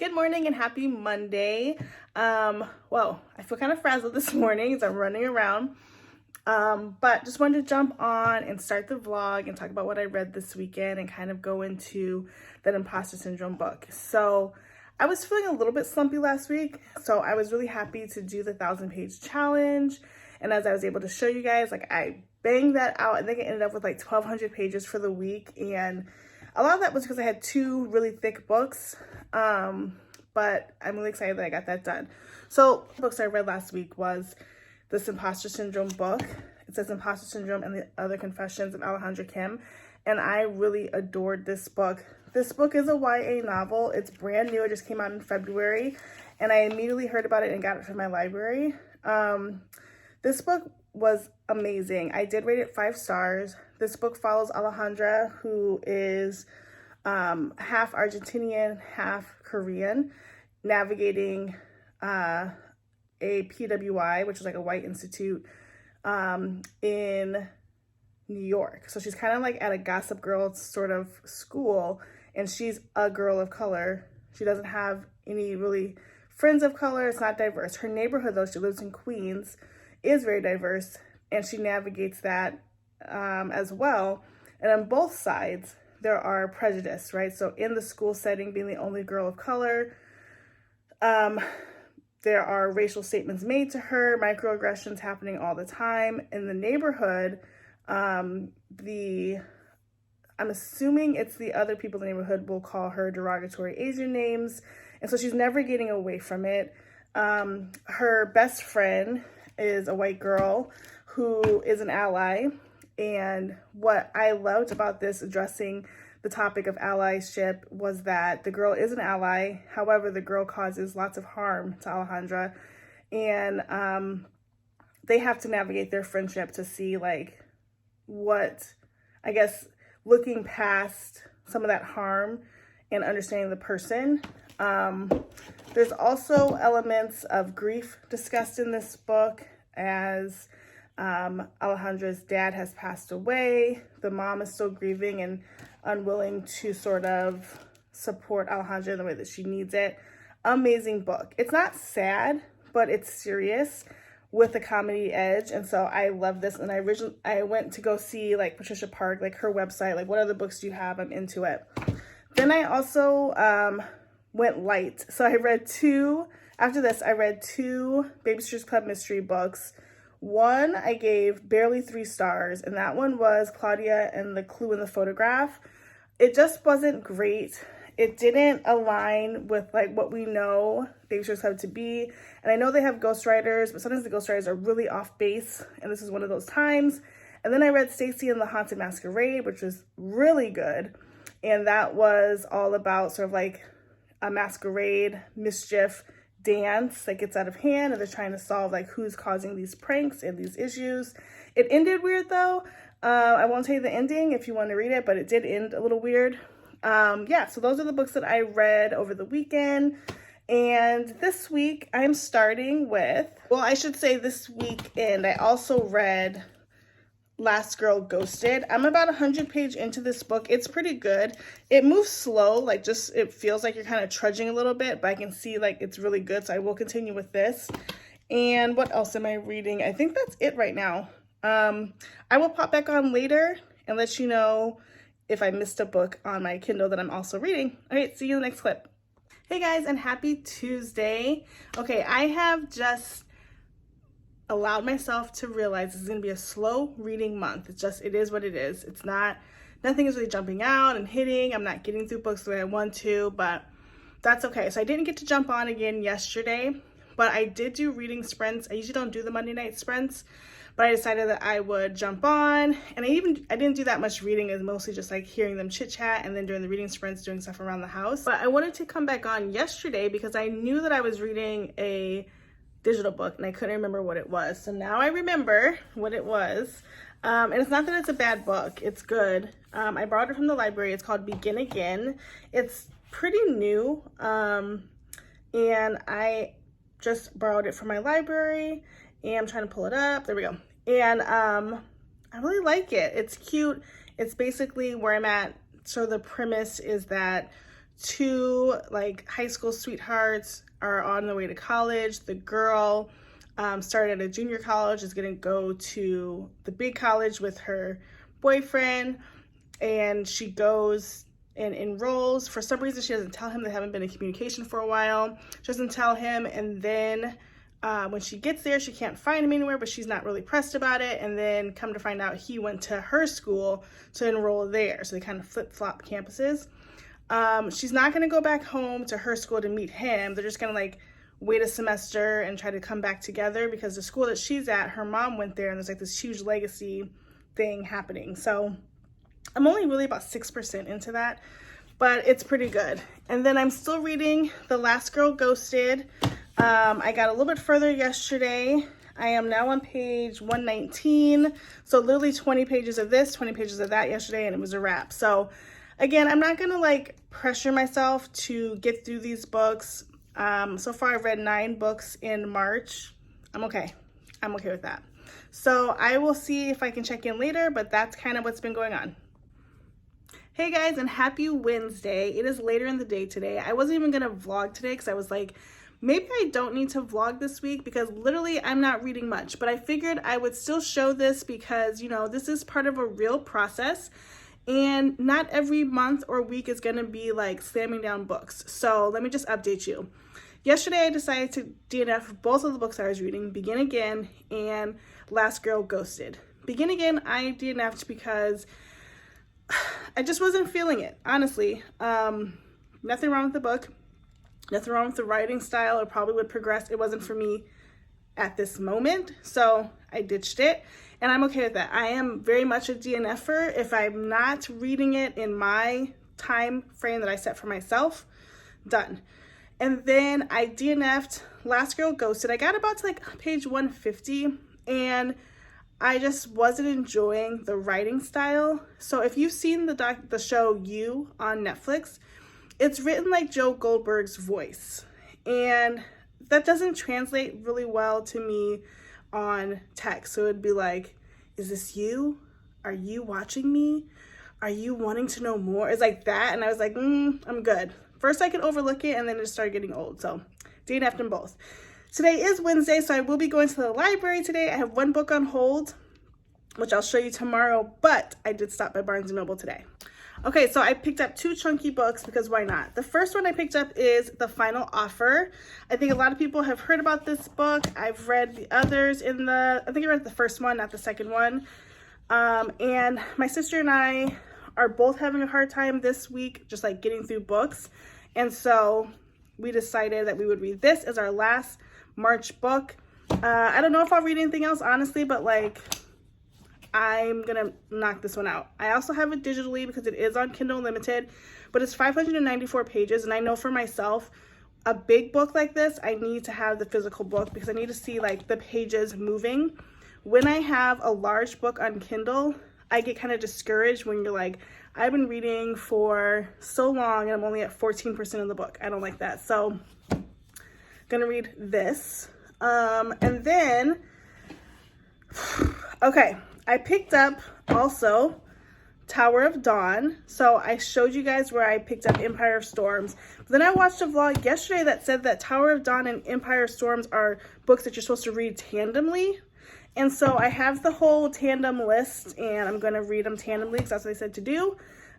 Good morning and happy Monday. Well, I feel kind of frazzled this morning as I'm running around. But just wanted to jump on and start the vlog and talk about what I read this weekend and kind of go into that imposter syndrome book. So I was feeling a little bit slumpy last week, so I was really happy to do the 1,000-page challenge. And as I was able to show you guys, like I banged that out. I think I ended up with like 1,200 pages for the week, and a lot of that was because I had two really thick books, but I'm really excited that I got that done. So the books I read last week was this imposter syndrome book. It says Imposter Syndrome and the Other Confessions of Alejandra Kim, and I really adored this book. This book is a YA novel. It's brand new. It just came out in February, and I immediately heard about it and got it from my library. This book was amazing. I did rate it 5 stars. This book follows Alejandra, who is half Argentinian, half Korean, navigating a PWI, which is like a white institute in New York. So she's kind of like at a Gossip Girl sort of school, and she's a girl of color. She doesn't have any really friends of color. It's not diverse. Her neighborhood, though, she lives in Queens, is very diverse, and she navigates that as well. And on both sides, there are prejudice, right? So in the school setting, being the only girl of color, there are racial statements made to her, microaggressions happening all the time. In the neighborhood, I'm assuming it's the other people in the neighborhood will call her derogatory Asian names, and so she's never getting away from it. Her best friend is a white girl who is an ally, and what I loved about this addressing the topic of allyship was that the girl is an ally. However, the girl causes lots of harm to Alejandra, and they have to navigate their friendship to see like what, I guess, looking past some of that harm and understanding the person. There's also elements of grief discussed in this book, as Alejandra's dad has passed away. The mom is still grieving and unwilling to sort of support Alejandra in the way that she needs it. Amazing book. It's not sad, but it's serious with a comedy edge, and so I love this. And I went to go see like Patricia Park, like her website, like what other books do you have? I'm into it. Then I also went light. So I read after this, I read 2 Babysitter's Club mystery books. One I gave barely 3 stars, and that one was Claudia and the Clue in the Photograph. It just wasn't great. It didn't align with like what we know Babysitter's Club to be. And I know they have ghostwriters, but sometimes the ghostwriters are really off base, and this is one of those times. And then I read Stacy and the Haunted Masquerade, which was really good. And that was all about sort of like a masquerade, mischief, dance that gets out of hand, and they're trying to solve like who's causing these pranks and these issues. It ended weird though. I won't tell you the ending if you want to read it, but it did end a little weird. Yeah, so those are the books that I read over the weekend. And this week I'm starting with, well, I should say this weekend I also read Last Girl Ghosted. I'm about 100 pages into this book. It's pretty good. It moves slow, like just it feels like you're kind of trudging a little bit, but I can see like it's really good, so I will continue with this. And what else am I reading? I think that's it right now. I will pop back on later and let you know if I missed a book on my Kindle that I'm also reading. All right, see you in the next clip. Hey guys, and happy Tuesday. Okay, I have just allowed myself to realize this is going to be a slow reading month. It is what it is. Nothing is really jumping out and hitting. I'm not getting through books the way I want to, but that's okay. So I didn't get to jump on again yesterday, but I did do reading sprints. I usually don't do the Monday night sprints, but I decided that I would jump on, and I didn't do that much reading. It was mostly just like hearing them chit chat, and then during the reading sprints, doing stuff around the house. But I wanted to come back on yesterday because I knew that I was reading a digital book and I couldn't remember what it was. So now I remember what it was. And it's not that it's a bad book. It's good. I borrowed it from the library. It's called Begin Again. It's pretty new. And I just borrowed it from my library, and I'm trying to pull it up. There we go. And I really like it. It's cute. It's basically where I'm at. So the premise is that two like high school sweethearts are on the way to college. The girl started at a junior college, is gonna go to the big college with her boyfriend, and she goes and enrolls. For some reason, she doesn't tell him. They haven't been in communication for a while. She doesn't tell him, and then when she gets there, she can't find him anywhere, but she's not really pressed about it. And then come to find out, he went to her school to enroll there. So they kind of flip-flop campuses. She's not going to go back home to her school to meet him. They're just going to like wait a semester and try to come back together, because the school that she's at, her mom went there, and there's like this huge legacy thing happening. So I'm only really about 6% into that, but it's pretty good. And then I'm still reading The Last Girl Ghosted. I got a little bit further yesterday. I am now on page 119. So literally 20 pages of this, 20 pages of that yesterday, and it was a wrap. So again, I'm not gonna like pressure myself to get through these books. So far I've read 9 books in March. I'm okay with that. So I will see if I can check in later, but that's kind of what's been going on. Hey guys, and happy Wednesday. It is later in the day today. I wasn't even gonna vlog today because I was like, maybe I don't need to vlog this week because literally I'm not reading much, but I figured I would still show this because, you know, this is part of a real process, and not every month or week is gonna be like slamming down books. So let me just update you. Yesterday I decided to DNF both of the books I was reading, Begin Again and Last Girl Ghosted. Begin Again I DNF'd because I just wasn't feeling it, honestly. Nothing wrong with the book. Nothing wrong with the writing style. It probably would progress. It wasn't for me at this moment, so I ditched it, and I'm okay with that. I am very much a DNFer if I'm not reading it in my time frame that I set for myself. Done. And then I DNF'd Last Girl Ghosted. I got about to like page 150, and I just wasn't enjoying the writing style. So if you've seen the show You on Netflix, it's written like Joe Goldberg's voice, and that doesn't translate really well to me on text. So it'd be like, is this you? Are you watching me? Are you wanting to know more? It's like that, and I was like, I'm good. First I could overlook it, and then it started getting old, so DNF'd them both. Today is Wednesday, so I will be going to the library today. I have 1 book on hold, which I'll show you tomorrow, but I did stop by Barnes & Noble today. Okay, so I picked up 2 chunky books because why not? The first one I picked up is The Final Offer. I think a lot of people have heard about this book. I've read the others I think I read the first one, not the second one. And my sister and I are both having a hard time this week just like getting through books. And so we decided that we would read this as our last March book. I don't know if I'll read anything else, honestly, but like, I'm gonna knock this one out. I also have it digitally because it is on Kindle Unlimited, but it's 594 pages, and I know for myself, a big book like this, I need to have the physical book because I need to see like the pages moving. When I have a large book on Kindle, I get kind of discouraged when you're like, I've been reading for so long and I'm only at 14% of the book. I don't like that. So I'm gonna read this. And then, okay. I picked up also Tower of Dawn. So I showed you guys where I picked up Empire of Storms. But then I watched a vlog yesterday that said that Tower of Dawn and Empire of Storms are books that you're supposed to read tandemly. And so I have the whole tandem list, and I'm going to read them tandemly because that's what they said to do.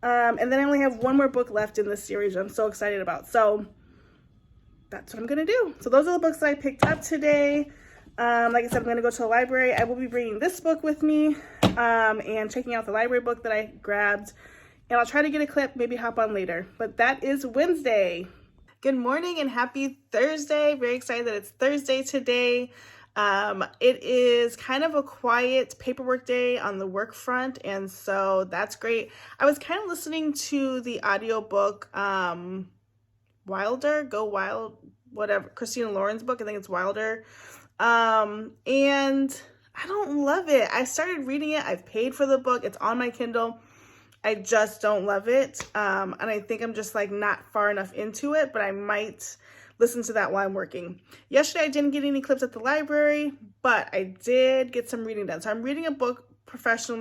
And then I only have 1 more book left in this series I'm so excited about. So that's what I'm going to do. So those are the books that I picked up today. Like I said, I'm going to go to the library. I will be bringing this book with me and checking out the library book that I grabbed. And I'll try to get a clip, maybe hop on later. But that is Wednesday. Good morning and happy Thursday. Very excited that it's Thursday today. It is kind of a quiet paperwork day on the work front, and so that's great. I was kind of listening to the audiobook, Wilder, Go Wild, whatever, Christina Lauren's book. I think it's Wilder. And I don't love it. I started reading it. I've paid for the book. It's on my Kindle. I just don't love it. And I think I'm just like not far enough into it, but I might listen to that while I'm working. Yesterday, I didn't get any clips at the library, but I did get some reading done. So I'm reading a book professional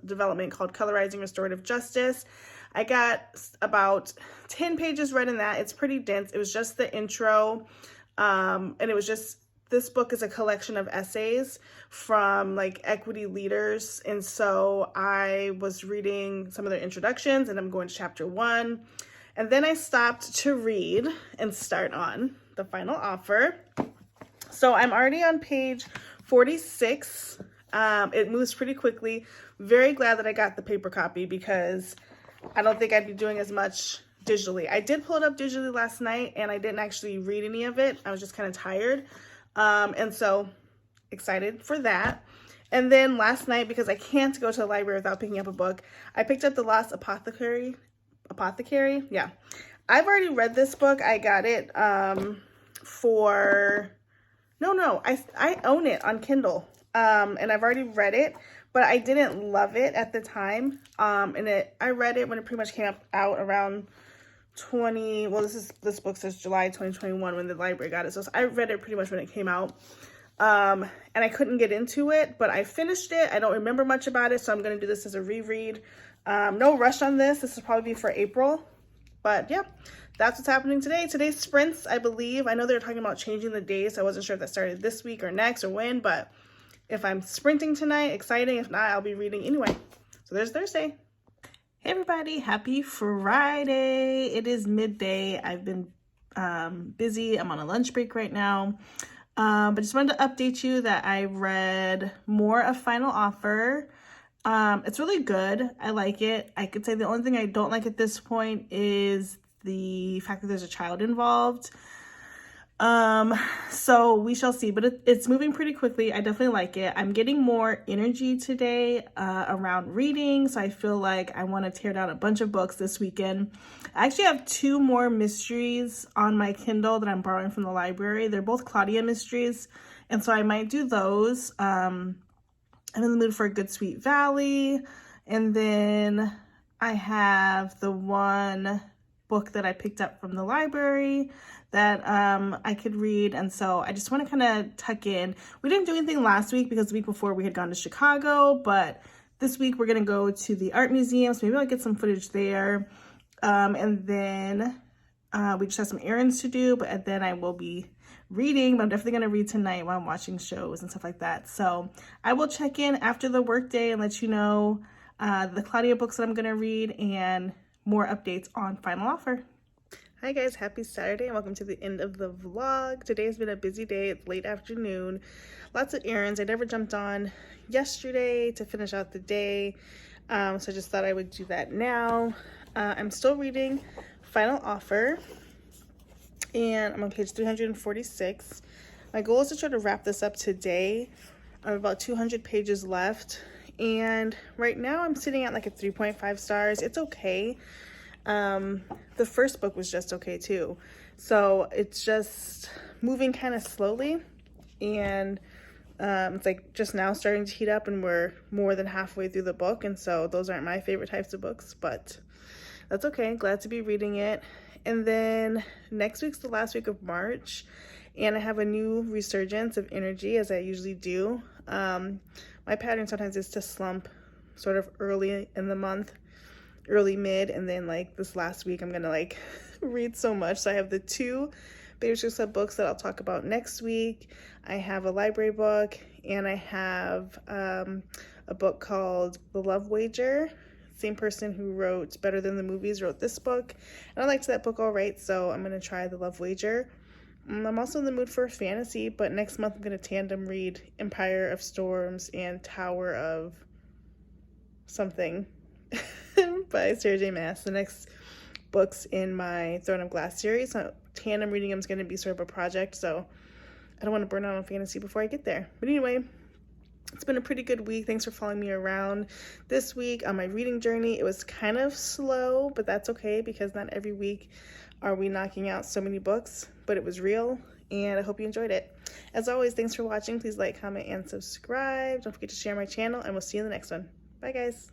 development called Colorizing Restorative Justice. I got about 10 pages read in that. It's pretty dense. It was just the intro, and it was just, this book is a collection of essays from like equity leaders, and so I was reading some of their introductions, and I'm going to chapter 1, and then I stopped to read and start on the final offer. So I'm already on page 46. It moves pretty quickly. Very glad that I got the paper copy because I don't think I'd be doing as much digitally. I did pull it up digitally last night and I didn't actually read any of it. I was just kind of tired. And so excited for that. And then last night, because I can't go to the library without picking up a book, I picked up The Lost Apothecary. Yeah. I've already read this book. I got it I own it on Kindle. And I've already read it, but I didn't love it at the time. I read it when it pretty much came out around this book says July 2021 when the library got it. So I read it pretty much when it came out. And I couldn't get into it, but I finished it. I don't remember much about it, so I'm going to do this as a reread. No rush on this. This will probably be for April. But yeah, that's what's happening today. Today's sprints, I believe. I know they were talking about changing the days. I wasn't sure if that started this week or next or when, but if I'm sprinting tonight, exciting. If not, I'll be reading anyway. So there's Thursday. Hey everybody, happy Friday. It is midday. I've been busy. I'm on a lunch break right now. But just wanted to update you that I read more of Final Offer. It's really good. I like it. I could say the only thing I don't like at this point is the fact that there's a child involved. So we shall see, but it's moving pretty quickly. I definitely like it. I'm getting more energy today, around reading. So I feel like I want to tear down a bunch of books this weekend. I actually have 2 more mysteries on my Kindle that I'm borrowing from the library. They're both Claudia mysteries. And so I might do those. I'm in the mood for a good Sweet Valley. And then I have the one book that I picked up from the library that I could read, and so I just want to kind of tuck in. We didn't do anything last week because the week before we had gone to Chicago, but this week we're going to go to the art museum, so maybe I'll get some footage there. And then we just have some errands to do, but then I will be reading, but I'm definitely going to read tonight while I'm watching shows and stuff like that. So I will check in after the workday and let you know the Claudia books that I'm going to read and more updates on Final Offer. Hi guys, happy Saturday and welcome to the end of the vlog. Today has been a busy day. It's late afternoon. Lots of errands. I never jumped on yesterday to finish out the day, so I just thought I would do that now. I'm still reading Final Offer and I'm on page 346. My goal is to try to wrap this up today. I have about 200 pages left, and right now I'm sitting at like a 3.5 stars. It's okay. The first book was just okay too. So it's just moving kind of slowly, and it's like just now starting to heat up and we're more than halfway through the book, and so those aren't my favorite types of books, but that's okay. Glad to be reading it. And then next week's the last week of March, and I have a new resurgence of energy as I usually do. My pattern sometimes is to slump sort of early in the month, early mid, and then like this last week I'm gonna like read so much. So I have the 2 Baby Club books that I'll talk about next week. I have a library book, and I have a book called The Love Wager. Same person who wrote Better Than the Movies wrote this book, and I liked that book all right, so I'm gonna try The Love Wager. I'm also in the mood for a fantasy, but next month I'm gonna tandem read Empire of Storms and Tower of something by Sarah J. Maas, the next books in my Throne of Glass series. So tandem reading them is going to be sort of a project, so I don't want to burn out on fantasy before I get there. But anyway, it's been a pretty good week. Thanks for following me around this week on my reading journey. It was kind of slow, but that's okay because not every week are we knocking out so many books, but it was real, and I hope you enjoyed it. As always, thanks for watching. Please like, comment, and subscribe. Don't forget to share my channel, and we'll see you in the next one. Bye, guys.